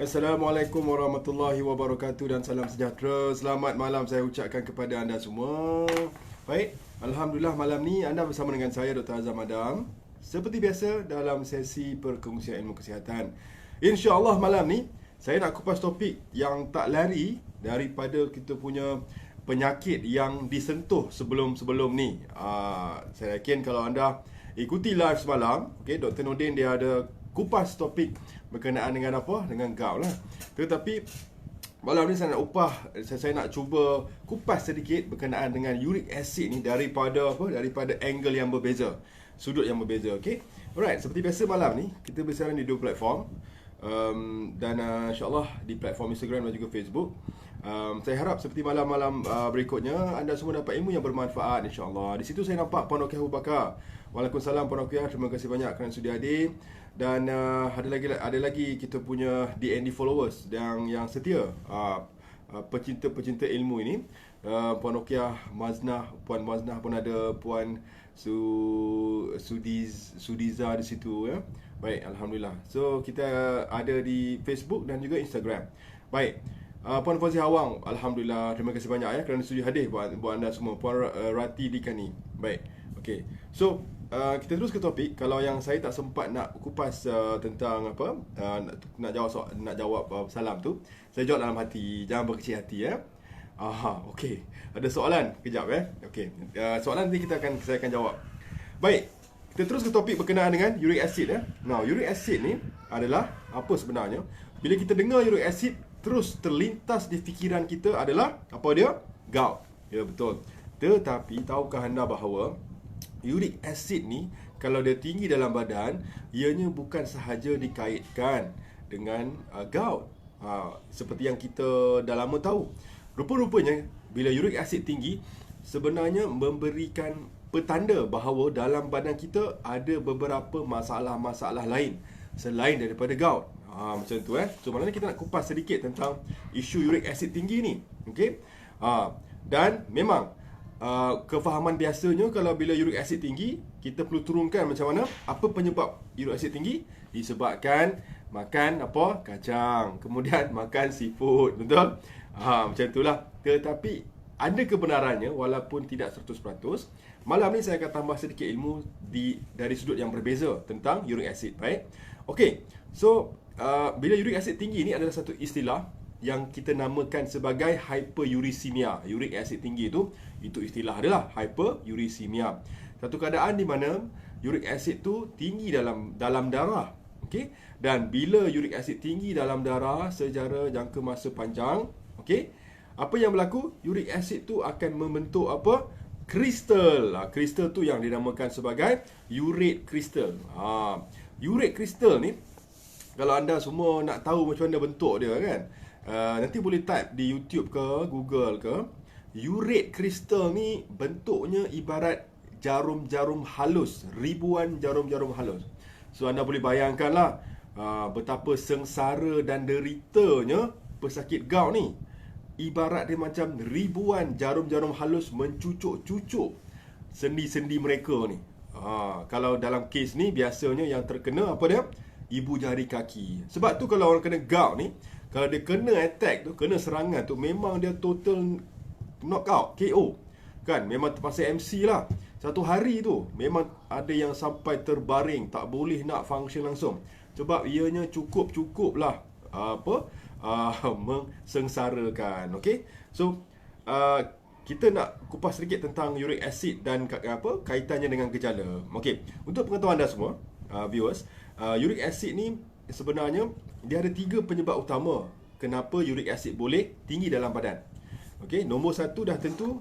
Assalamualaikum warahmatullahi wabarakatuh dan salam sejahtera. Selamat malam saya ucapkan kepada anda semua. Baik, Alhamdulillah malam ni anda bersama dengan saya Dr. Azam Adam. Seperti biasa dalam sesi perkongsian ilmu kesihatan. InsyaAllah malam ni saya nak kupas topik yang tak lari daripada kita punya penyakit yang disentuh sebelum-sebelum ni. Saya yakin kalau anda ikuti live semalam, okay, Dr. Nordin dia ada kupas topik berkenaan dengan apa? Dengan gout lah. Tetapi malam ni saya nak cuba kupas sedikit berkenaan dengan uric acid ni daripada daripada angle yang berbeza, sudut yang berbeza, okey. Alright, seperti biasa malam ni kita bersiaran di dua platform. Dan insyaAllah di platform Instagram dan juga Facebook. Saya harap seperti malam-malam berikutnya anda semua dapat ilmu yang bermanfaat, insyaAllah. Di situ saya nampak Puan Rokiah Abu Bakar. Waalaikumsalam Puan Rokiah, terima kasih banyak kerana sudi hadir. Dan ada lagi kita punya DND followers yang setia, pecinta-pecinta ilmu ini. Puan Rokiah Maznah, Puan Maznah pun ada, Puan Sudiza di situ ya. Baik, alhamdulillah. So kita ada di Facebook dan juga Instagram. Baik. Puan Fauzi Hawang, alhamdulillah, terima kasih banyak ya kerana sudi hadir buat anda semua. Puan Rati Dikani. Baik. Okey. So kita terus ke topik. Kalau yang saya tak sempat nak kupas tentang apa, nak jawab salam tu, saya jawab dalam hati. Jangan berkecil hati ya. Okey. Ada soalan? Kejap ya. Okey. Soalan nanti saya akan jawab. Baik. Kita terus ke topik berkenaan dengan uric acid ya. Now, uric acid ni adalah apa sebenarnya? Bila kita dengar uric acid, terus terlintas di fikiran kita adalah apa dia? Gout. Ya, betul. Tetapi tahukah anda bahawa uric acid ni kalau dia tinggi dalam badan, ianya bukan sahaja dikaitkan dengan gout. Seperti yang kita dah lama tahu. Rupa-rupanya bila uric acid tinggi sebenarnya memberikan petanda bahawa dalam badan kita ada beberapa masalah-masalah lain selain daripada gout. Macam tu So malam ni kita nak kupas sedikit tentang isu uric acid tinggi ni. Okey. Dan memang kefahaman biasanya kalau bila uric acid tinggi, kita perlu turunkan macam mana? Apa penyebab uric acid tinggi? Disebabkan makan apa? Kacang. Kemudian makan seafood, betul? Macam itulah. Tetapi ada kebenarannya walaupun tidak 100%. Malam ni saya akan tambah sedikit ilmu dari sudut yang berbeza tentang uric acid. Baik. Okey. So bila uric acid tinggi ni adalah satu istilah yang kita namakan sebagai hyperuricemia. Uric acid tinggi itu istilah adalah hyperuricemia. Satu keadaan di mana uric acid tu tinggi dalam darah. Okey. Dan bila uric acid tinggi dalam darah secara jangka masa panjang, okey, apa yang berlaku? Uric acid tu akan membentuk apa? Kristal. Kristal tu yang dinamakan sebagai urate crystal. Urate crystal ni, kalau anda semua nak tahu macam mana bentuk dia kan, nanti boleh type di YouTube ke Google ke. Urate crystal ni bentuknya ibarat jarum-jarum halus, ribuan jarum-jarum halus. So anda boleh bayangkanlah betapa sengsara dan deritanya pesakit gout ni. Ibarat dia macam ribuan jarum-jarum halus mencucuk-cucuk sendi-sendi mereka ni. Kalau dalam kes ni biasanya yang terkena apa dia? Ibu jari kaki. Sebab tu kalau orang kena gout ni, kalau dia kena attack tu, kena serangan tu, memang dia total knockout, KO. Kan, memang terpaksa MC lah. Satu hari tu memang ada yang sampai terbaring, tak boleh nak function langsung. Sebab ianya cukup lah mengsengsarakan. Okey. So kita nak kupas sedikit tentang uric acid dan kaitannya dengan gejala. Okey. Untuk pengetahuan anda semua, viewers, uric acid ni sebenarnya dia ada 3 penyebab utama kenapa uric acid boleh tinggi dalam badan. Okey, nombor 1 dah tentu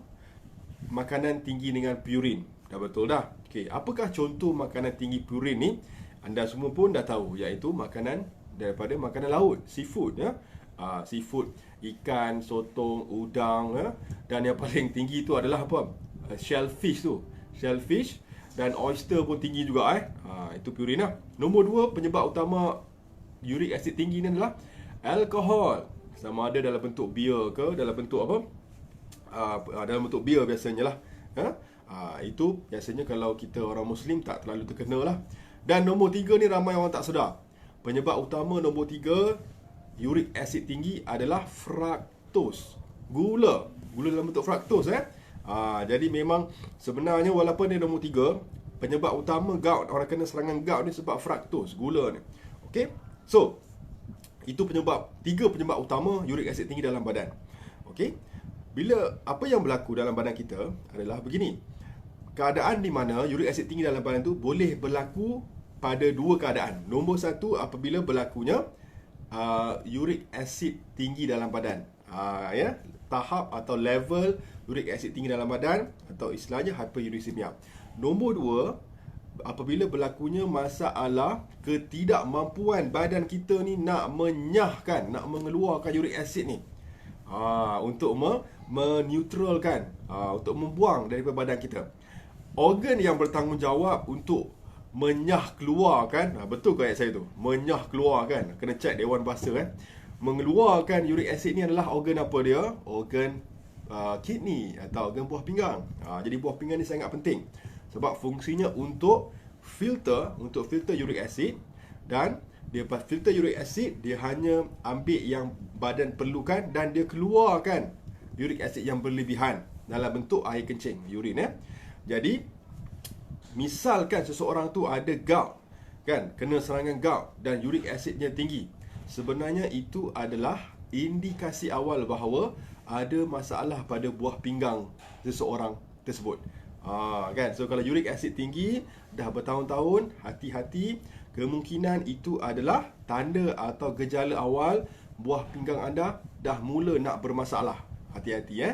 makanan tinggi dengan purin. Dah betul dah. Okey, apakah contoh makanan tinggi purin ni? Anda semua pun dah tahu, iaitu makanan daripada makanan laut, seafood ya. Seafood, ikan, sotong, udang ya. Dan yang paling tinggi tu adalah apa? Shellfish tu. Shellfish dan oyster pun tinggi juga itu purin lah. Nombor 2 penyebab utama uric acid tinggi ni adalah alkohol. Sama ada dalam bentuk beer ke dalam bentuk apa? Dalam bentuk beer biasanya lah. Itu biasanya kalau kita orang Muslim tak terlalu terkena lah. Dan nombor 3 ni ramai orang tak sedar. Penyebab utama nombor 3 uric acid tinggi adalah fructose. Gula dalam bentuk fructose jadi memang sebenarnya walaupun dia nombor 3, penyebab utama gout, orang kena serangan gout ni sebab fructose, gula ni. Okey. So, itu tiga penyebab utama uric acid tinggi dalam badan. Okey. Bila apa yang berlaku dalam badan kita adalah begini. Keadaan di mana uric acid tinggi dalam badan tu boleh berlaku pada dua keadaan. Nombor satu, apabila berlakunya uric acid tinggi dalam badan. Tahap atau level uric acid tinggi dalam badan, atau istilahnya hyperuricemia. Nombor dua, apabila berlakunya masalah ketidakmampuan badan kita ni nak nak mengeluarkan uric acid ni, untuk meneutralkan, untuk membuang daripada badan kita. Organ yang bertanggungjawab untuk keluarkan, betul ke ayat saya tu? Keluarkan, kena check Dewan Bahasa mengeluarkan uric acid ni adalah organ apa dia? Organ kidney atau organ buah pinggang. Jadi buah pinggang ni sangat penting sebab fungsinya untuk filter uric acid, dan dia filter uric acid, dia hanya ambil yang badan perlukan dan dia keluarkan uric acid yang berlebihan dalam bentuk air kencing, urine. Jadi misalkan seseorang tu ada gout, kena serangan gout dan uric acidnya tinggi, sebenarnya itu adalah indikasi awal bahawa ada masalah pada buah pinggang seseorang tersebut. So kalau uric acid tinggi dah bertahun-tahun, hati-hati, kemungkinan itu adalah tanda atau gejala awal buah pinggang anda dah mula nak bermasalah. Hati-hati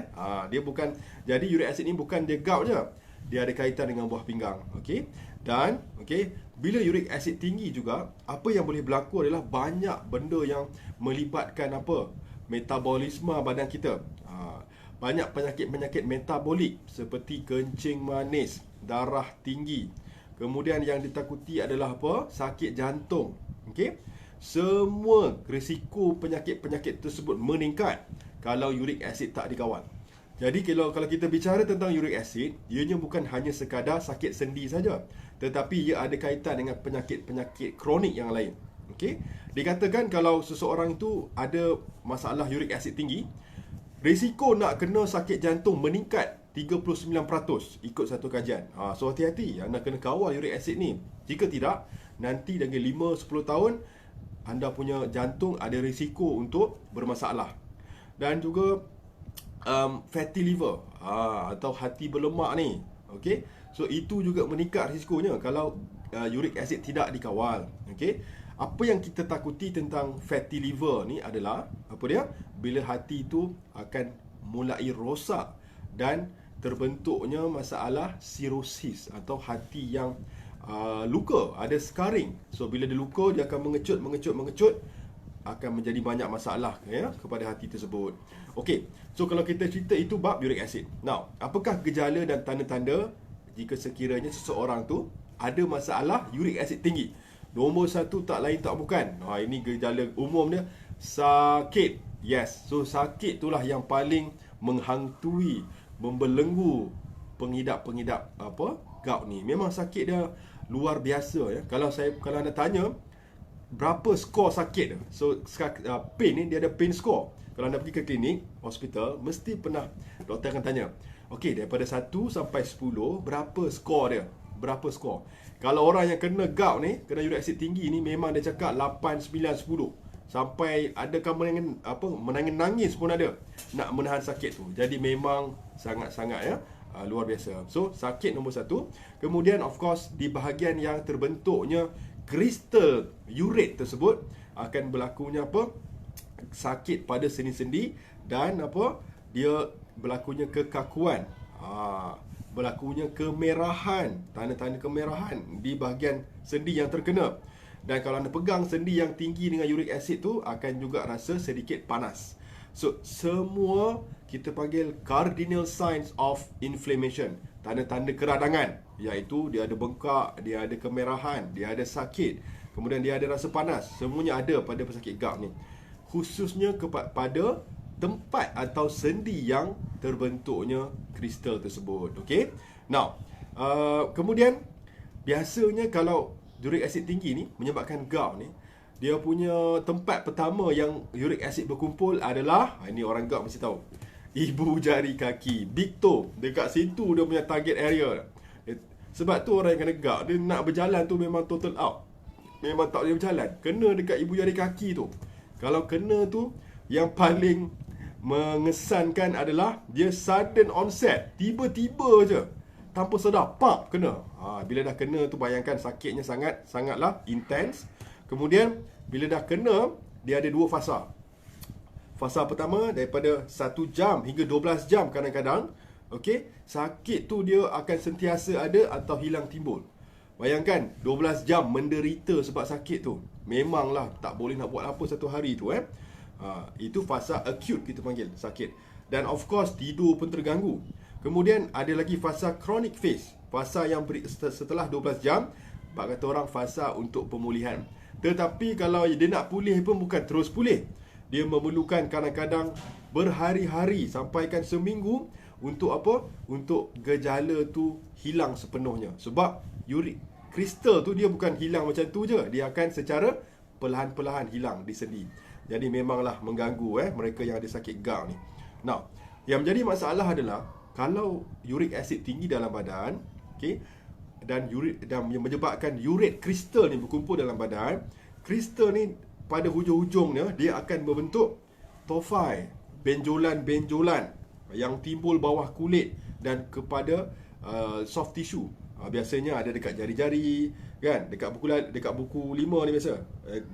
dia bukan, jadi uric acid ni bukan dia gout je, dia ada kaitan dengan buah pinggang. Dan bila uric acid tinggi juga, apa yang boleh berlaku adalah banyak benda yang melibatkan metabolisme badan kita. Banyak penyakit-penyakit metabolik seperti kencing manis, darah tinggi. Kemudian yang ditakuti adalah sakit jantung. Semua risiko penyakit-penyakit tersebut meningkat kalau uric acid tak dikawal. Jadi kalau kita bicara tentang uric acid, ianya bukan hanya sekadar sakit sendi saja, tetapi ia ada kaitan dengan penyakit-penyakit kronik yang lain. Dikatakan kalau seseorang itu ada masalah uric acid tinggi, risiko nak kena sakit jantung meningkat 39% ikut satu kajian. So hati-hati, anda kena kawal uric acid ni. Jika tidak, nanti dalam 5-10 tahun anda punya jantung ada risiko untuk bermasalah. Dan juga fatty liver, atau hati berlemak ni. So itu juga meningkat risikonya kalau uric acid tidak dikawal. Apa yang kita takuti tentang fatty liver ni adalah bila hati itu akan mulai rosak dan terbentuknya masalah cirrhosis atau hati yang luka, ada scarring. So bila dia luka, dia akan mengecut, akan menjadi banyak masalah kepada hati tersebut. So kalau kita cerita itu bab uric acid. Now, apakah gejala dan tanda-tanda jika sekiranya seseorang tu ada masalah uric acid tinggi? Nombor satu, tak lain tak bukan, ini gejala umum dia, sakit. Yes, so sakit itulah yang paling menghantui, membelenggu pengidap gout ni. Memang sakit dia luar biasa Kalau anda tanya berapa skor sakit dia, so pain ni dia ada pain score. Kalau anda pergi ke klinik, hospital, mesti pernah doktor akan tanya, daripada 1 sampai 10, berapa skor dia? Berapa skor? Kalau orang yang kena gout ni, kena uric acid tinggi ni, memang dia cakap 8, 9, 10. Sampai adakah menangis pun ada nak menahan sakit tu. Jadi memang sangat-sangat luar biasa. So sakit nombor satu. Kemudian of course di bahagian yang terbentuknya kristal urate tersebut akan berlakunya sakit pada sendi-sendi, dan dia berlakunya kekakuan, berlakunya kemerahan, tanda-tanda kemerahan di bahagian sendi yang terkena. Dan kalau anda pegang sendi yang tinggi dengan uric acid tu, akan juga rasa sedikit panas. So semua kita panggil cardinal signs of inflammation, tanda-tanda keradangan, iaitu dia ada bengkak, dia ada kemerahan, dia ada sakit, kemudian dia ada rasa panas. Semuanya ada pada pesakit gout ni, khususnya pada tempat atau sendi yang terbentuknya kristal tersebut. Now, kemudian biasanya kalau uric acid tinggi ni menyebabkan gout ni, dia punya tempat pertama yang uric acid berkumpul adalah, ini orang GAP mesti tahu, ibu jari kaki, big toe. Dekat situ dia punya target area. Sebab tu orang yang kena GAP, dia nak berjalan tu memang total out, memang tak boleh berjalan, kena dekat ibu jari kaki tu. Kalau kena tu, yang paling mengesankan adalah dia sudden onset, tiba-tiba je, tanpa sedar, pak, kena. Bila dah kena tu, bayangkan sakitnya sangatlah intense. Kemudian bila dah kena, dia ada 2 fasa. Fasa pertama daripada 1 jam hingga 12 jam kadang-kadang. Okey, sakit tu dia akan sentiasa ada atau hilang timbul. Bayangkan 12 jam menderita sebab sakit tu. Memanglah tak boleh nak buat apa satu hari tu Itu fasa acute kita panggil, sakit. Dan of course tidur pun terganggu. Kemudian ada lagi fasa chronic phase, fasa yang setelah 12 jam. Bak kata orang, fasa untuk pemulihan. Tetapi kalau dia nak pulih pun bukan terus pulih. Dia memerlukan kadang-kadang berhari-hari sampaikan seminggu untuk apa? Untuk gejala tu hilang sepenuhnya. Sebab uric kristal tu dia bukan hilang macam tu je, dia akan secara perlahan-perlahan hilang di sendi. Jadi memanglah mengganggu mereka yang ada sakit GAP ni. Now, yang menjadi masalah adalah kalau uric acid tinggi dalam badan, okey, dan yang menyebabkan urate kristal ni berkumpul dalam badan. Kristal ni pada hujung-hujungnya dia akan membentuk tophi, benjolan-benjolan yang timbul bawah kulit dan kepada soft tissue. Biasanya ada dekat jari-jari, kan, dekat buku 5 ni biasa.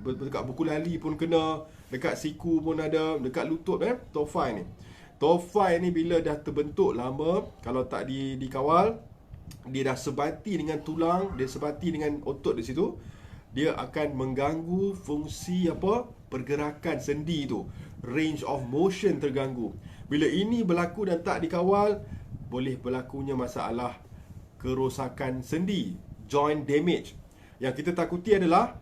Dekat buku lali pun kena, dekat siku pun ada, dekat lutut tophi ni. Tophi ni bila dah terbentuk lama, kalau tak dikawal, dia dah sebati dengan tulang, dia sebati dengan otot di situ, dia akan mengganggu fungsi pergerakan sendi tu. Range of motion terganggu. Bila ini berlaku dan tak dikawal, boleh berlakunya masalah kerosakan sendi, joint damage. Yang kita takuti adalah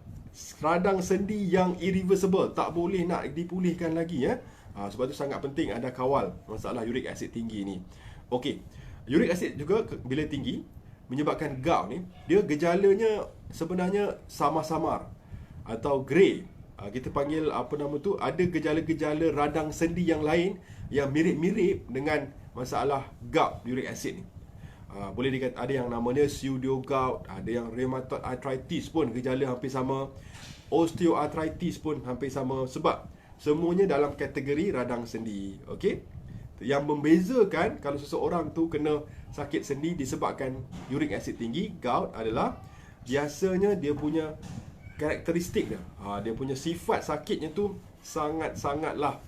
radang sendi yang irreversible, tak boleh nak dipulihkan lagi sebab tu sangat penting ada kawal masalah uric acid tinggi ni. Okey. Uric acid juga bila tinggi menyebabkan GAP ni, dia gejalanya sebenarnya samar-samar atau grey. Kita panggil ada gejala-gejala radang sendi yang lain yang mirip-mirip dengan masalah GAP uric acid ni. Boleh dikata ada yang namanya pseudo gout, ada yang rheumatoid arthritis pun gejala hampir sama, osteoarthritis pun hampir sama, sebab semuanya dalam kategori radang sendi. Okey. Yang membezakan kalau seseorang tu kena sakit sendi disebabkan uric acid tinggi, gout, adalah biasanya dia punya karakteristik dia. Dia punya sifat sakitnya tu sangat-sangatlah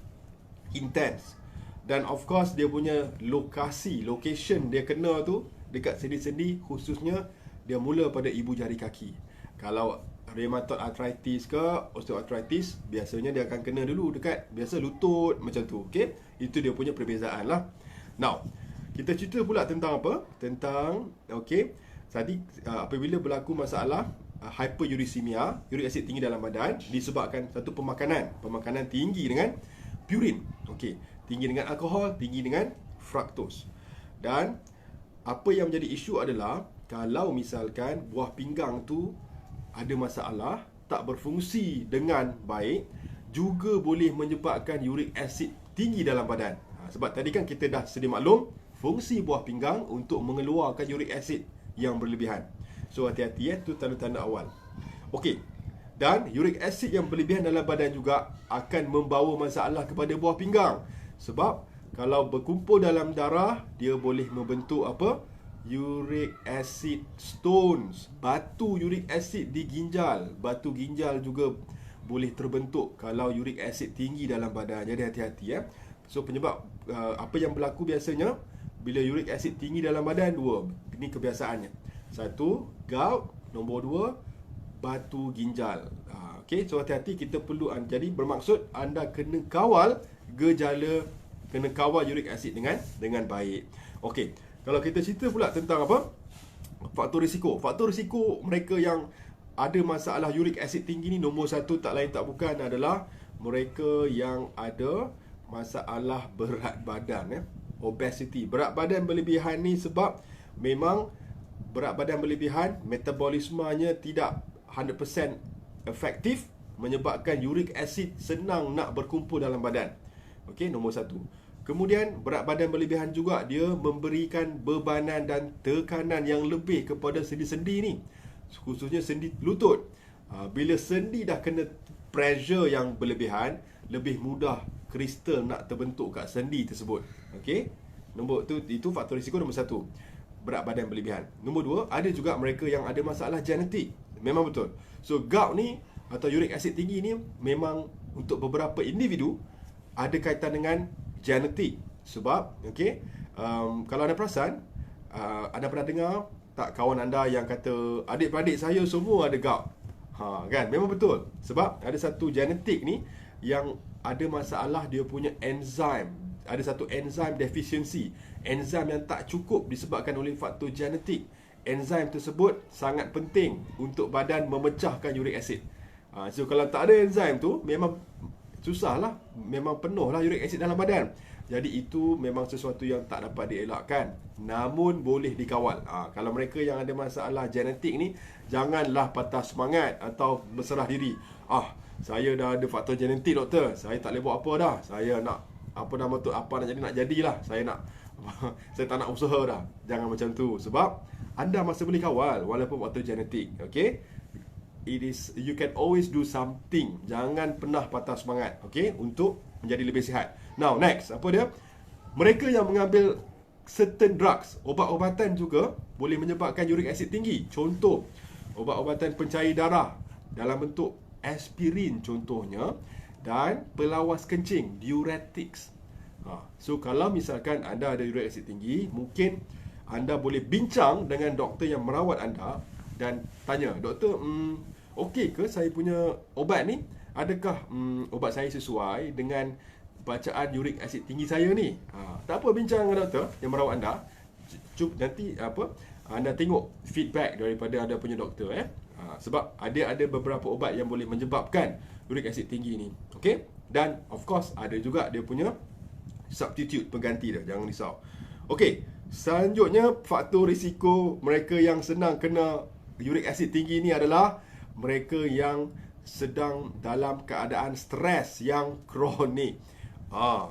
intense. Dan of course dia punya location dia kena tu dekat sendi-sendi, khususnya dia mula pada ibu jari kaki. Kalau rheumatoid arthritis ke osteoarthritis, biasanya dia akan kena dulu dekat biasa lutut macam tu. Okey, itu dia punya perbezaan lah. Now, kita cerita pula tentang apa? Tentang tadi apabila berlaku masalah hyperuricemia, uric acid tinggi dalam badan disebabkan satu pemakanan tinggi dengan purin. Okey, tinggi dengan alkohol, tinggi dengan fructose. Dan apa yang menjadi isu adalah kalau misalkan buah pinggang tu ada masalah, tak berfungsi dengan baik, juga boleh menyebabkan uric acid tinggi dalam badan. Sebab tadi kan kita dah sedia maklum, fungsi buah pinggang untuk mengeluarkan uric acid yang berlebihan. So hati-hati tu tanda-tanda awal. Okey. Dan uric acid yang berlebihan dalam badan juga akan membawa masalah kepada buah pinggang. Sebab kalau berkumpul dalam darah, dia boleh membentuk uric acid stones, batu uric acid di ginjal. Batu ginjal juga boleh terbentuk kalau uric acid tinggi dalam badan. Jadi hati-hati So penyebab apa yang berlaku biasanya bila uric acid tinggi dalam badan, 2. Ini kebiasaannya. 1, gout. Nombor 2, batu ginjal. Okey, so hati-hati, kita perlu, jadi bermaksud anda kena kawal gejala, kena kawal uric acid dengan baik. Okey. Kalau kita cerita pula tentang faktor risiko. Faktor risiko mereka yang ada masalah uric acid tinggi ni, nombor 1 tak lain tak bukan adalah mereka yang ada masalah berat badan, obesity. Berat badan berlebihan ni sebab memang berat badan berlebihan, metabolismenya tidak 100% efektif menyebabkan uric acid senang nak berkumpul dalam badan. Okey, nombor 1. Kemudian berat badan berlebihan juga dia memberikan bebanan dan tekanan yang lebih kepada sendi-sendi ni, khususnya sendi lutut. Bila sendi dah kena pressure yang berlebihan, lebih mudah kristal nak terbentuk kat sendi tersebut. Okey, nombor tu, itu faktor risiko nombor 1, berat badan berlebihan. Nombor 2, ada juga mereka yang ada masalah genetik. Memang betul. So gout ni atau uric acid tinggi ni memang untuk beberapa individu ada kaitan dengan genetik. Sebab kalau anda perasan, anda pernah dengar tak kawan anda yang kata adik-beradik saya semua ada gout? Kan? Memang betul. Sebab ada satu genetik ni yang ada masalah dia punya enzim. Ada satu enzim deficiency, enzim yang tak cukup disebabkan oleh faktor genetik. Enzim tersebut sangat penting untuk badan memecahkan uric acid. So kalau tak ada enzim tu, memang susahlah, memang penuhlah uric acid dalam badan. Jadi itu memang sesuatu yang tak dapat dielakkan, namun boleh dikawal. Kalau mereka yang ada masalah genetik ni, janganlah patah semangat atau berserah diri. Saya dah ada faktor genetik doktor, saya tak boleh buat apa dah. Saya nak apa nak jadilah. Saya tak nak usaha dah. Jangan macam tu. Sebab anda masih boleh kawal walaupun faktor genetik. Okay, you can always do something. Jangan pernah patah semangat, okay, untuk menjadi lebih sihat. Now next, apa dia? Mereka yang mengambil certain drugs, obat-obatan juga boleh menyebabkan uric acid tinggi. Contoh, obat-obatan pencair darah dalam bentuk aspirin contohnya, dan pelawas kencing, diuretics. So kalau misalkan anda ada uric acid tinggi, mungkin anda boleh bincang dengan doktor yang merawat anda dan tanya, doktor, okey ke saya punya obat ni? Adakah obat saya sesuai dengan bacaan uric acid tinggi saya ni? Tak apa, bincang dengan doktor yang merawat anda. Nanti anda tengok feedback daripada anda punya doktor. Sebab ada beberapa obat yang boleh menyebabkan uric acid tinggi ni. Okey? Dan of course ada juga dia punya substitute, pengganti dia. Jangan risau. Okey, selanjutnya faktor risiko mereka yang senang kena uric acid tinggi ni adalah mereka yang sedang dalam keadaan stres yang kronik.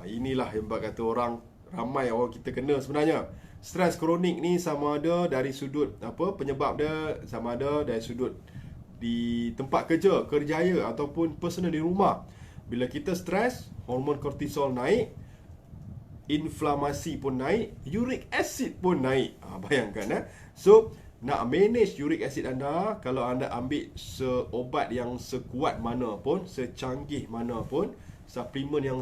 Inilah yang kata orang, ramai orang kita kena sebenarnya. Stres kronik ni sama ada dari sudut penyebab dia, sama ada dari sudut di tempat kerja, kerjaya ataupun personal di rumah. Bila kita stres, hormon kortisol naik, inflamasi pun naik, uric acid pun naik. Bayangkan. So nak manage uric acid anda, kalau anda ambil seobat yang sekuat mana pun, secanggih mana pun, suplemen yang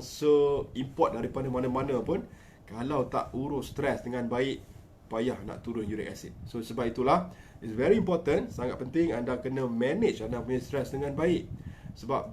import daripada mana-mana pun, kalau tak urus stres dengan baik, payah nak turun uric acid. So sebab itulah, it's very important, sangat penting anda kena manage anda punya stres dengan baik. Sebab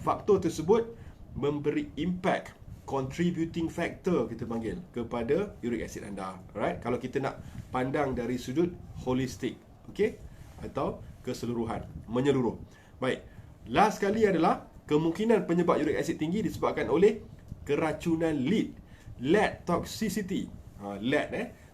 faktor tersebut memberi impact, contributing factor kita panggil, kepada uric acid anda. Alright, kalau kita nak pandang dari sudut holistik, okay, atau keseluruhan, menyeluruh. Baik, last sekali adalah kemungkinan penyebab uric acid tinggi disebabkan oleh keracunan lead toxicity.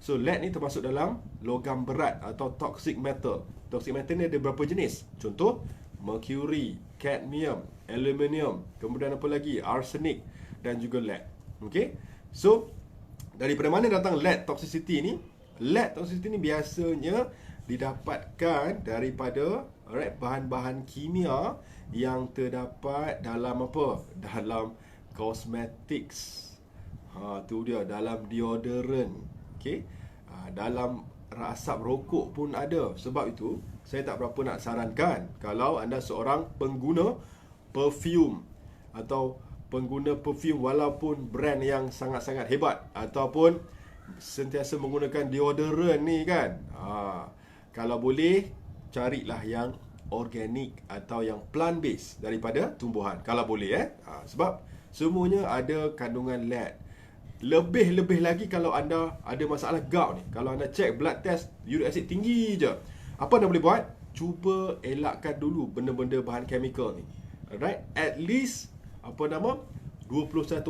So lead ni termasuk dalam logam berat atau toxic metal. Toxic metal ni ada berapa jenis? Contoh, mercury, cadmium, aluminium, kemudian apa lagi? Arsenic dan juga lead. Okay, so daripada mana datang lead toxicity ni? Lead toxicity ni biasanya didapatkan daripada bahan-bahan kimia yang terdapat dalam dalam cosmetics. Tu dia, dalam deodorant, okay? Dalam asap rokok pun ada. Sebab itu saya tak berapa nak sarankan kalau anda seorang pengguna perfume atau pengguna perfume walaupun brand yang sangat-sangat hebat, ataupun sentiasa menggunakan deodorant ni kan, kalau boleh carilah yang organik atau yang plant based daripada tumbuhan, kalau boleh sebab semuanya ada kandungan lead. Lebih-lebih lagi kalau anda ada masalah gout ni, kalau anda check blood test uric acid tinggi je, apa anda boleh buat? Cuba elakkan dulu benda-benda bahan chemical ni. Alright, at least 21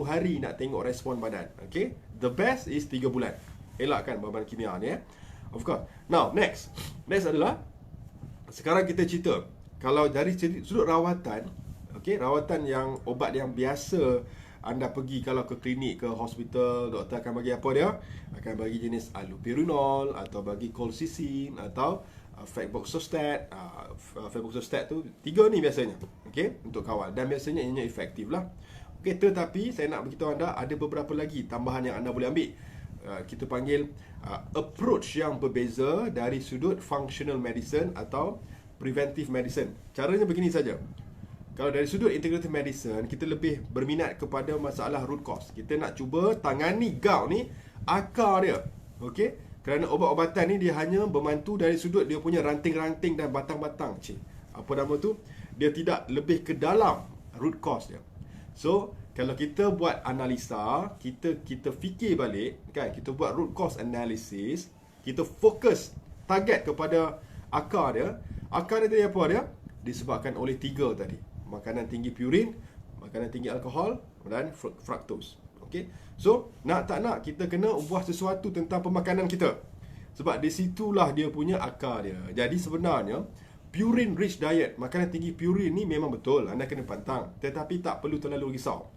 hari nak tengok respon badan. Okay, the best is 3 bulan. Elakkan bahan kimia ni Of course. Now next adalah, sekarang kita cerita Kalau dari sudut rawatan, okey, rawatan yang obat yang biasa anda pergi kalau ke klinik, ke hospital, doktor akan bagi apa dia? Akan bagi jenis allopurinol atau bagi colchicine atau febuxostat. Febuxostat tu 3 ni biasanya, okey, untuk kawal, dan biasanya ianya efektif lah. Okey, tetapi saya nak beritahu anda ada beberapa lagi tambahan yang anda boleh ambil. Kita panggil approach yang berbeza dari sudut functional medicine atau preventive medicine. Caranya begini saja. Kalau dari sudut integrative medicine, kita lebih berminat kepada masalah root cause. Kita nak cuba tangani gout ni, akar dia. Okey? Kerana obat-obatan ni dia hanya membantu dari sudut dia punya ranting-ranting dan batang-batang. Apa nama tu? Dia tidak lebih ke dalam root cause dia. So, kalau kita buat analisa, kita fikir balik, kan? Kita buat root cause analysis, kita fokus target kepada akar dia. Akar dia tadi apa dia? Disebabkan oleh 3 tadi. Makanan tinggi purin, makanan tinggi alkohol dan fructose. Okey. So, nak tak nak kita kena ubah sesuatu tentang pemakanan kita. Sebab di situlah dia punya akar dia. Jadi sebenarnya purin rich diet, makanan tinggi purin ni memang betul anda kena pantang, tetapi tak perlu terlalu risau.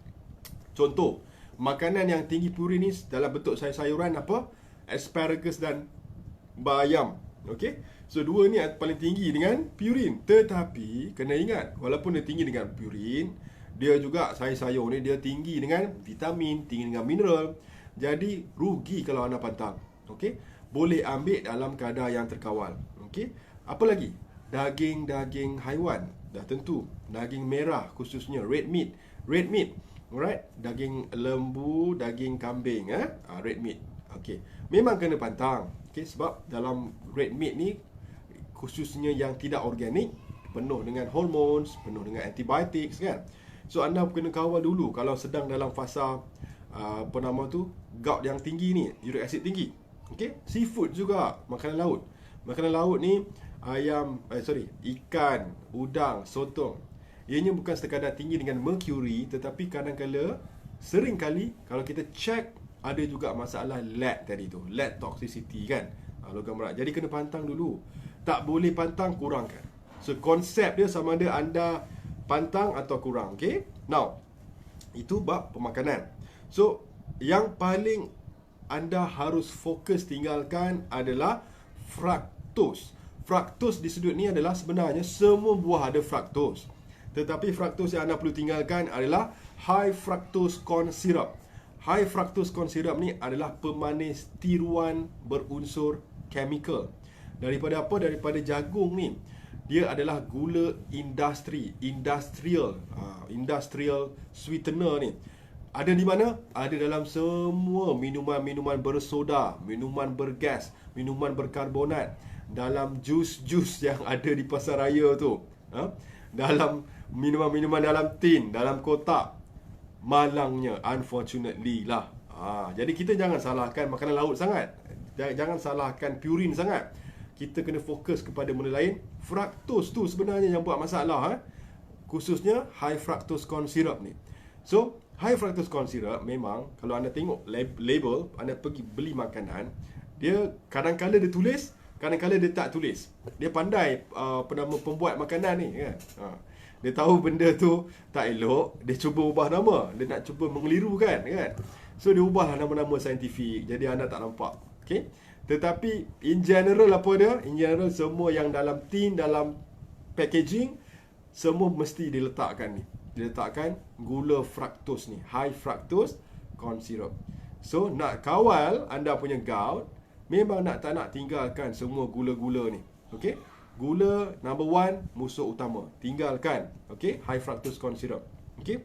Contoh, makanan yang tinggi purin ni dalam bentuk sayur-sayuran apa? Asparagus dan bayam. Okey. So dua ni paling tinggi dengan purin. Tetapi kena ingat, walaupun dia tinggi dengan purin, dia juga sayur-sayur ni dia tinggi dengan vitamin, tinggi dengan mineral. Jadi rugi kalau anda pantang. Okey. Boleh ambil dalam kadar yang terkawal. Okey. Apa lagi? Daging-daging haiwan. Dah tentu. Daging merah khususnya red meat. Red meat. Alright. Daging lembu, daging kambing, red meat. Okey. Memang kena pantang. Okey, sebab dalam red meat ni khususnya yang tidak organik, penuh dengan hormones, penuh dengan antibiotics, kan. So anda kena kawal dulu kalau sedang dalam fasa apa nama tu, gout yang tinggi ni, uric acid tinggi. Okey, seafood juga, makanan laut. Makanan laut ni ikan, udang, sotong. Ianya bukan sekadar tinggi dengan mercury, tetapi kadang-kala, seringkali kalau kita check, ada juga masalah lead tadi tu, lead toxicity, kan, logam berat. Jadi kena pantang dulu. Tak boleh pantang, kurangkan. So konsep dia sama ada anda pantang atau kurang. Okay. Now, itu bab pemakanan. So yang paling anda harus fokus tinggalkan adalah fructose. Fructose di sudut ni adalah sebenarnya semua buah ada fructose. Tetapi fructose yang anda perlu tinggalkan adalah high fructose corn syrup. High fructose corn syrup ni adalah pemanis tiruan berunsur chemical. Daripada apa? Daripada jagung ni. Dia adalah gula industrial sweetener ni. Ada di mana? Ada dalam semua minuman-minuman bersoda, minuman bergas, minuman berkarbonat, dalam jus-jus yang ada di pasar raya tu, dalam minuman-minuman dalam tin, dalam kotak. Malangnya, unfortunately lah. Jadi kita jangan salahkan makanan laut sangat. Jangan salahkan purin sangat. Kita kena fokus kepada benda lain. Fructose tu sebenarnya yang buat masalah, khususnya high fructose corn syrup ni. So, high fructose corn syrup memang kalau anda tengok label, anda pergi beli makanan, dia kadang-kala dia tulis, kadang-kala dia tak tulis. Dia pandai pembuat makanan ni, kan. Dia tahu benda tu tak elok, dia cuba ubah nama, dia nak cuba mengelirukan, kan. So dia ubahlah nama-nama saintifik, jadi anda tak nampak. Okey. Tetapi in general apa dia? In general semua yang dalam tin, dalam packaging, semua mesti diletakkan ni. Diletakkan gula fructose ni, high fructose corn syrup. So nak kawal anda punya gout, memang nak tak nak tinggalkan semua gula-gula ni. Okey? Gula number 1 musuh utama. Tinggalkan. Okey? High fructose corn syrup. Okey?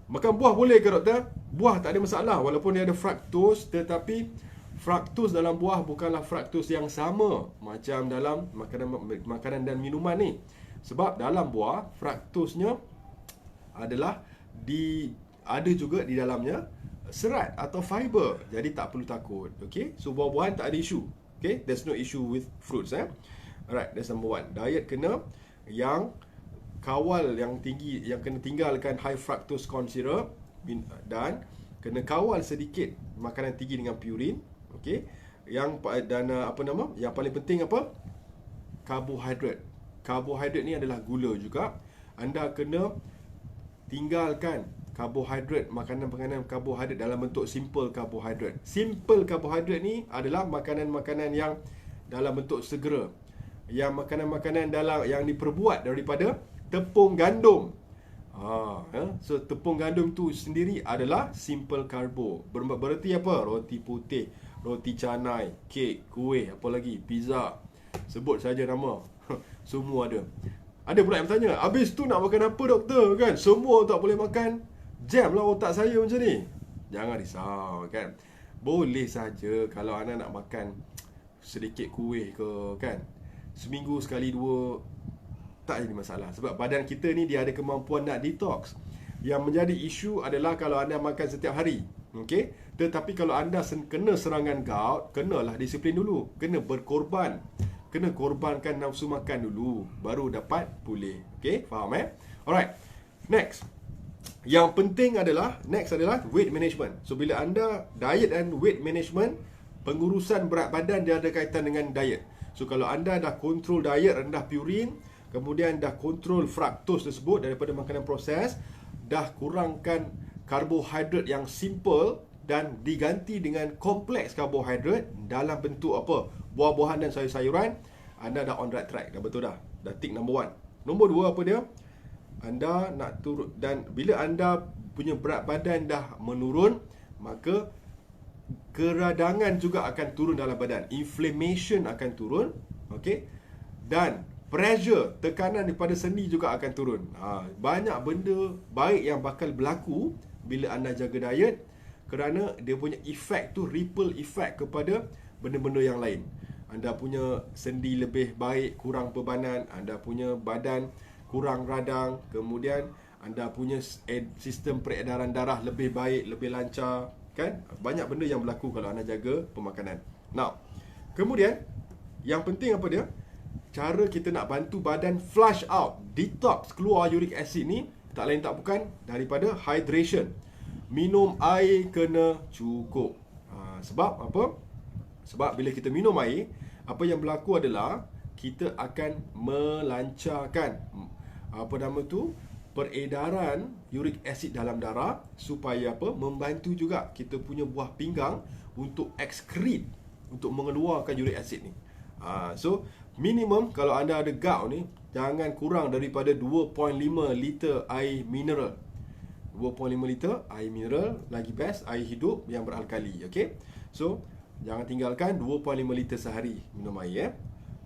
Makan buah boleh ke doktor? Buah tak ada masalah walaupun dia ada fructose, tetapi fructose dalam buah bukanlah fructose yang sama macam dalam makanan dan minuman ni. Sebab dalam buah fructose-nya adalah ada juga di dalamnya serat atau fiber. Jadi tak perlu takut. Okay. So buah-buahan tak ada isu. Okay. There's no issue with fruits. Alright, that's number 1. Diet kena yang kawal yang tinggi, yang kena tinggalkan high fructose corn syrup, dan kena kawal sedikit makanan tinggi dengan purin. Okey. Yang paling penting apa? Karbohidrat. karbohidrat ni adalah gula juga. Anda kena tinggalkan karbohidrat, makanan-makanan karbohidrat dalam bentuk simple karbohidrat. Simple karbohidrat ni adalah makanan-makanan yang dalam bentuk segera, yang makanan-makanan dalam yang diperbuat daripada tepung gandum. So tepung gandum tu sendiri adalah simple karbo. Bererti apa? Roti putih, roti canai, kek, kuih, apa lagi, pizza. Sebut saja nama. Semua ada. Ada pula yang bertanya, habis tu nak makan apa doktor kan? Semua tak boleh makan. Jam lah otak saya macam ni. Jangan risau kan. Boleh saja kalau anda nak makan sedikit kuih ke kan. Seminggu sekali dua, tak jadi masalah. Sebab badan kita ni dia ada kemampuan nak detox. Yang menjadi isu adalah kalau anda makan setiap hari. Okey. Tetapi kalau anda kena serangan gout, kenalah disiplin dulu. Kena berkorban. Kena korbankan nafsu makan dulu, baru dapat pulih. Okey, faham Alright. Next. Yang penting adalah weight management. So bila anda diet dan weight management, pengurusan berat badan dia ada kaitan dengan diet. So kalau anda dah kontrol diet, rendah purin, kemudian dah kontrol fructose tersebut daripada makanan proses, dah kurangkan karbohidrat yang simple dan diganti dengan kompleks karbohidrat dalam bentuk apa? Buah-buahan dan sayur-sayuran, anda dah on right track. Dah betul dah. Dah tick number 1. Nombor 2 apa dia? Anda nak turun, dan bila anda punya berat badan dah menurun, maka keradangan juga akan turun dalam badan. Inflammation akan turun. Okey. Dan pressure, tekanan daripada sendi juga akan turun. Banyak benda baik yang bakal berlaku bila anda jaga diet, kerana dia punya efek tu ripple effect kepada benda-benda yang lain. Anda punya sendi lebih baik, kurang bebanan, anda punya badan kurang radang, kemudian anda punya sistem peredaran darah lebih baik, lebih lancar, kan? Banyak benda yang berlaku kalau anda jaga pemakanan. Now, kemudian yang penting apa dia? Cara kita nak bantu badan flush out, detox, keluar uric acid ni tak lain tak bukan daripada hydration. Minum air kena cukup. Sebab apa? Sebab bila kita minum air, apa yang berlaku adalah kita akan melancarkan peredaran uric acid dalam darah, supaya apa? Membantu juga kita punya buah pinggang untuk excrete, untuk mengeluarkan uric acid ni. So minimum kalau anda ada gout ni, jangan kurang daripada 2.5 liter air mineral. 2.5 liter air mineral, lagi best air hidup yang beralkali. Okay? So jangan tinggalkan 2.5 liter sehari minum air.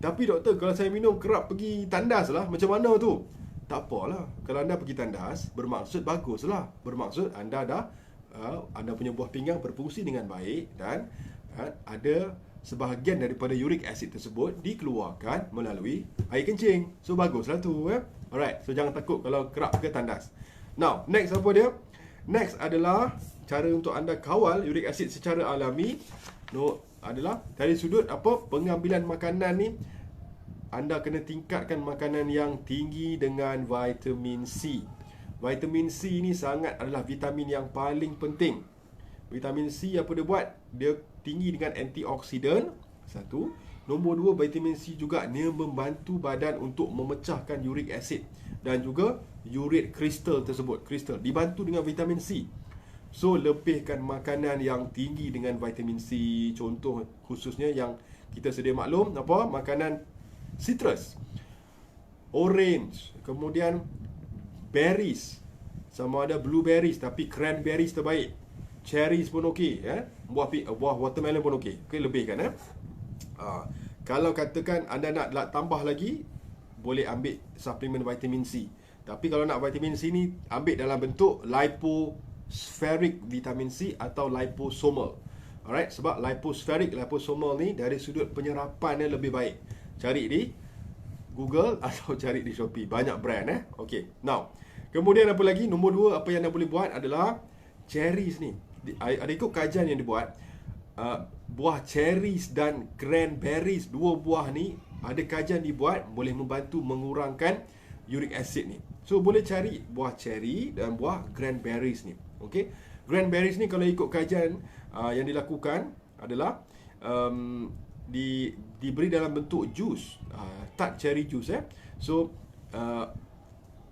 Tapi doktor, kalau saya minum kerap pergi tandas lah, macam mana tu? Tak apalah. Kalau anda pergi tandas, bermaksud baguslah. Bermaksud anda dah anda punya buah pinggang berfungsi dengan baik, dan ada sebahagian daripada uric acid tersebut dikeluarkan melalui air kencing. So baguslah tu. Alright, so jangan takut kalau kerap ke tandas. Now, next apa dia? Next adalah cara untuk anda kawal uric acid secara alami. Adalah dari sudut apa? Pengambilan makanan ni, anda kena tingkatkan makanan yang tinggi dengan vitamin C. Vitamin C ni sangat adalah vitamin yang paling penting. Vitamin C apa dia buat? Dia tinggi dengan antioksidan. Satu. Nombor 2, vitamin C juga dia membantu badan untuk memecahkan uric acid dan juga urate kristal tersebut. Kristal dibantu dengan vitamin C. So lebihkan makanan yang tinggi dengan vitamin C. Contoh khususnya yang kita sedia maklum apa? Makanan citrus, orange, kemudian berries, sama ada blueberries, tapi cranberries terbaik. Cherries pun okey, buah watermelon pun okey. Okey, lebihkan. Kalau katakan anda nak tambah lagi, boleh ambil suplemen vitamin C. Tapi kalau nak vitamin C ni, ambil dalam bentuk lipospheric vitamin C atau liposomal. Alright, sebab liposomal ni dari sudut penyerapannya lebih baik. Cari di Google atau cari di Shopee. Banyak brand. Okay, now, kemudian apa lagi? Nombor 2, apa yang anda boleh buat adalah cherries ni. Ada ikut kajian yang dibuat, buah cherries dan cranberries, dua buah ni, ada kajian dibuat boleh membantu mengurangkan uric acid ni. So boleh cari buah cherry dan buah cranberries ni. Okay, cranberries ni kalau ikut kajian yang dilakukan adalah diberi dalam bentuk jus, tak cherry juice So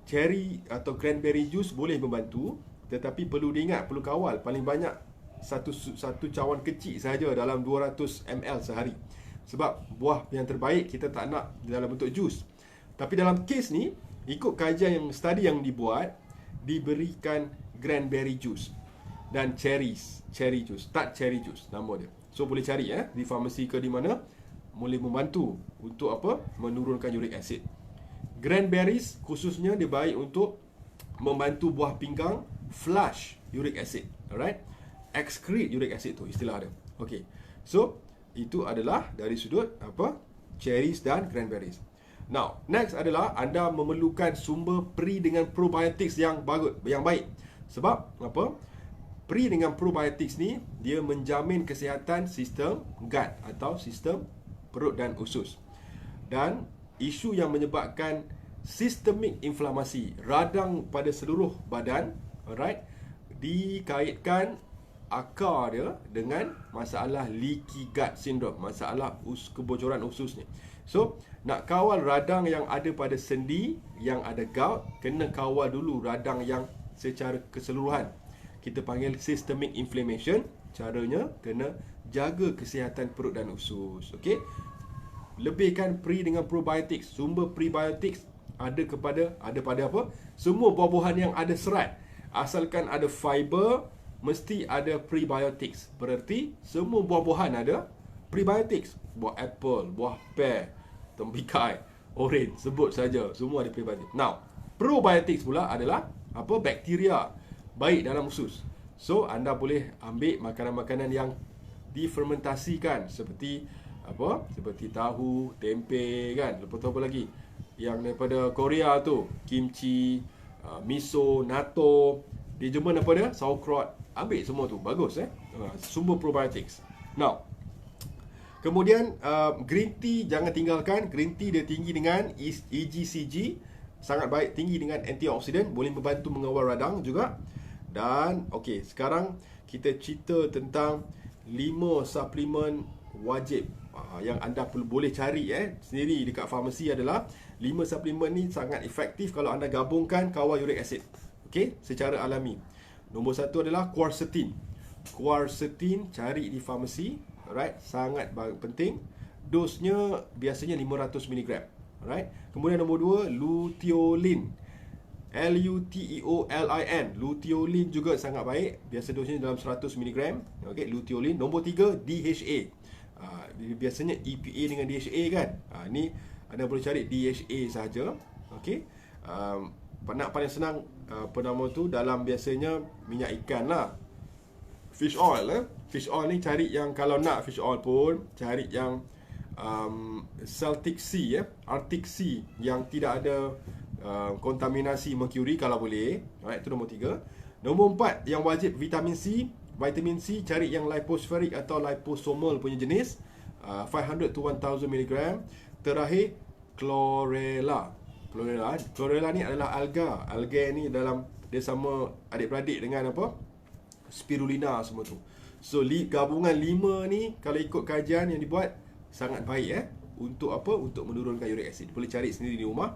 cherry atau cranberry juice boleh membantu, tetapi perlu diingat, perlu kawal paling banyak satu cawan kecil saja dalam 200 ml sehari. Sebab buah yang terbaik kita tak nak dalam bentuk jus. Tapi dalam kes ni, ikut kajian yang study yang dibuat, diberikan cranberry juice dan cherry juice, tak cherry juice nama dia. So boleh cari di farmasi ke di mana, boleh membantu untuk apa? Menurunkan uric acid. Cranberries khususnya dia baik untuk membantu buah pinggang flush uric acid. Alright? Excrete uric acid tu istilah dia. Okey. So itu adalah dari sudut apa? Cherries dan cranberries. Now, next adalah anda memerlukan sumber pre dengan probiotics yang bagus, yang baik. Sebab apa? Pre dengan probiotics ni dia menjamin kesihatan sistem gut atau sistem perut dan usus. Dan isu yang menyebabkan sistemik inflamasi, radang pada seluruh badan, alright, dikaitkan akar dia dengan masalah leaky gut syndrome, masalah kebocoran usus ni. So, nak kawal radang yang ada pada sendi, yang ada gout, kena kawal dulu radang yang secara keseluruhan. Kita panggil systemic inflammation. Caranya, kena jaga kesihatan perut dan usus. Okey? Lebihkan pre dengan probiotics. Sumber prebiotics ada pada apa? Semua buah-buahan yang ada serat. Asalkan ada fiber, mesti ada prebiotics. Berarti semua buah-buahan ada prebiotics. Buah apple, buah pear, tembikai, orange, sebut saja, semua ada prebiotics. Now, probiotics pula adalah apa? Bakteria baik dalam usus. So, anda boleh ambil makanan-makanan yang difermentasikan seperti apa? Seperti tahu, tempe kan. Lepas tu apa lagi? Yang daripada Korea tu, kimchi, miso, natto. Di Jerman apa dia? Sauerkraut. Ambil semua tu. Bagus sumber probiotics. Now, kemudian green tea jangan tinggalkan. Green tea dia tinggi dengan EGCG. Sangat baik, tinggi dengan antioksidan. Boleh membantu mengawal radang juga. Dan okey, sekarang kita cerita tentang 5 suplemen wajib yang anda boleh cari sendiri dekat farmasi. Adalah 5 suplemen ni sangat efektif kalau anda gabungkan kawal uric acid. Okey, secara alami. Nombor 1 adalah quercetin. Quercetin cari di farmasi, alright, sangat penting. Dosnya biasanya 500 mg. Alright. Kemudian nombor 2, luteolin. Luteolin. Luteolin juga sangat baik. Biasa dosnya dalam 100 mg. Okey, luteolin. Nombor 3, DHA. Biasanya EPA dengan DHA kan. Ni anda boleh cari DHA saja. Okey. Nak paling senang apa nama tu, dalam biasanya minyak ikan lah. Fish oil Fish oil ni cari yang, kalau nak fish oil pun cari yang Celtic Sea Arctic Sea yang tidak ada kontaminasi mercury kalau boleh. Alright, itu nombor 3. Nombor 4 yang wajib vitamin C. Vitamin C cari yang lipospheric atau liposomal punya jenis, 500 to 1000 mg. Terakhir, chlorella. Chlorella ni adalah alga. Alga ni dalam, dia sama adik-beradik dengan apa? Spirulina semua tu. So gabungan 5 ni kalau ikut kajian yang dibuat sangat baik untuk apa? Untuk menurunkan uric acid. Boleh cari sendiri di rumah.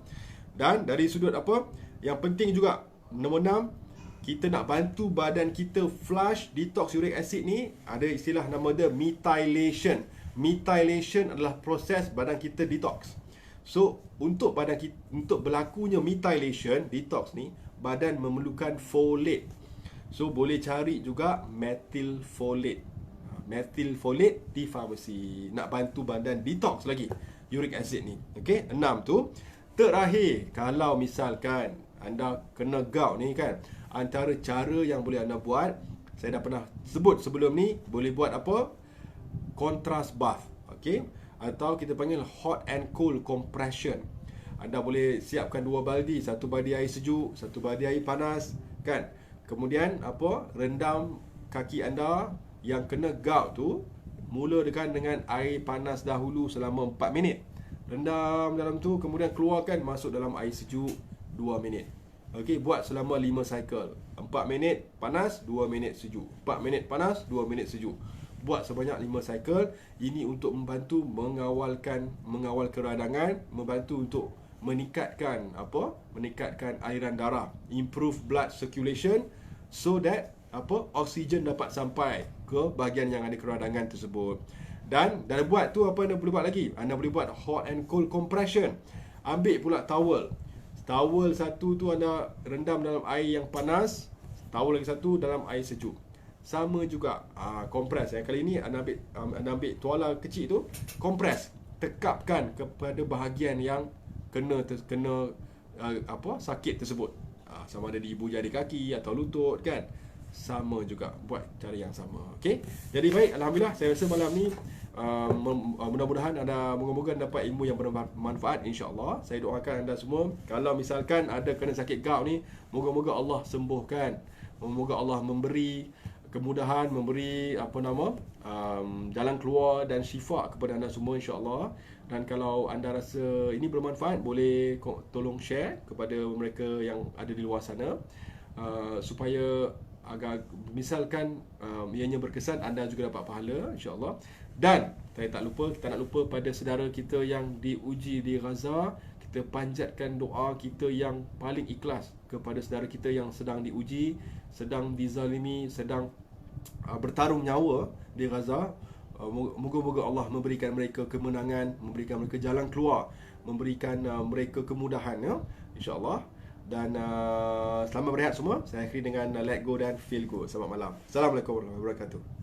Dan dari sudut apa? Yang penting juga, nombor 6, kita nak bantu badan kita flush, detox uric acid ni, ada istilah nama dia methylation. Methylation adalah proses badan kita detox. So, untuk badan kita, untuk berlakunya methylation, detox ni, badan memerlukan folate. So, boleh cari juga methylfolate. Methylfolate di farmasi. Nak bantu badan detox lagi uric acid ni. Okey, 6 tu. Terakhir, kalau misalkan anda kena gout ni kan, antara cara yang boleh anda buat, saya dah pernah sebut sebelum ni, boleh buat apa? Contrast bath. Okey, atau kita panggil hot and cold compression. Anda boleh siapkan 2 baldi, 1 baldi air sejuk, 1 baldi air panas kan. Kemudian apa? Rendam kaki anda yang kena gout tu, mula dengan air panas dahulu selama 4 minit. Rendam dalam tu, kemudian keluarkan, masuk dalam air sejuk 2 minit. Okey, buat selama 5 cycle. 4 minit panas, 2 minit sejuk. 4 minit panas, 2 minit sejuk. buat sebanyak 5 cycle. Ini untuk membantu mengawal keradangan, membantu untuk meningkatkan aliran darah, improve blood circulation, so that oksigen dapat sampai ke bahagian yang ada keradangan tersebut. Dan dah buat tu, apa anda boleh buat lagi? Anda boleh buat hot and cold compression. Ambil pula towel satu tu anda rendam dalam air yang panas, towel lagi satu dalam air sejuk. Sama juga kompres. Kali ni anda ambil tuala kecil tu, kompres, tekapkan kepada bahagian yang kena sakit tersebut. Sama ada di ibu jari kaki atau lutut kan. Sama juga, buat cara yang sama. Okey. Jadi baik, alhamdulillah saya rasa malam ni mudah-mudahan anda moga-moga dapat ilmu yang bermanfaat, insya-Allah. Saya doakan anda semua, kalau misalkan ada kena sakit gout ni, moga-moga Allah sembuhkan. Moga Allah memberi kemudahan, memberi jalan keluar dan syifa kepada anda semua, insya-Allah. Dan kalau anda rasa ini bermanfaat, boleh tolong share kepada mereka yang ada di luar sana, supaya agar misalkan ianya berkesan, anda juga dapat pahala, insya-Allah. Dan kita nak lupa pada saudara kita yang diuji di Gaza, kita panjatkan doa kita yang paling ikhlas kepada saudara kita yang sedang diuji, sedang dizalimi, sedang bertarung nyawa di Gaza. Moga-moga Allah memberikan mereka kemenangan, memberikan mereka jalan keluar, memberikan mereka kemudahan, ya, insya-Allah. Dan selamat berehat semua. Saya akhiri dengan let go dan feel good. Selamat malam. Assalamualaikum warahmatullahi wabarakatuh.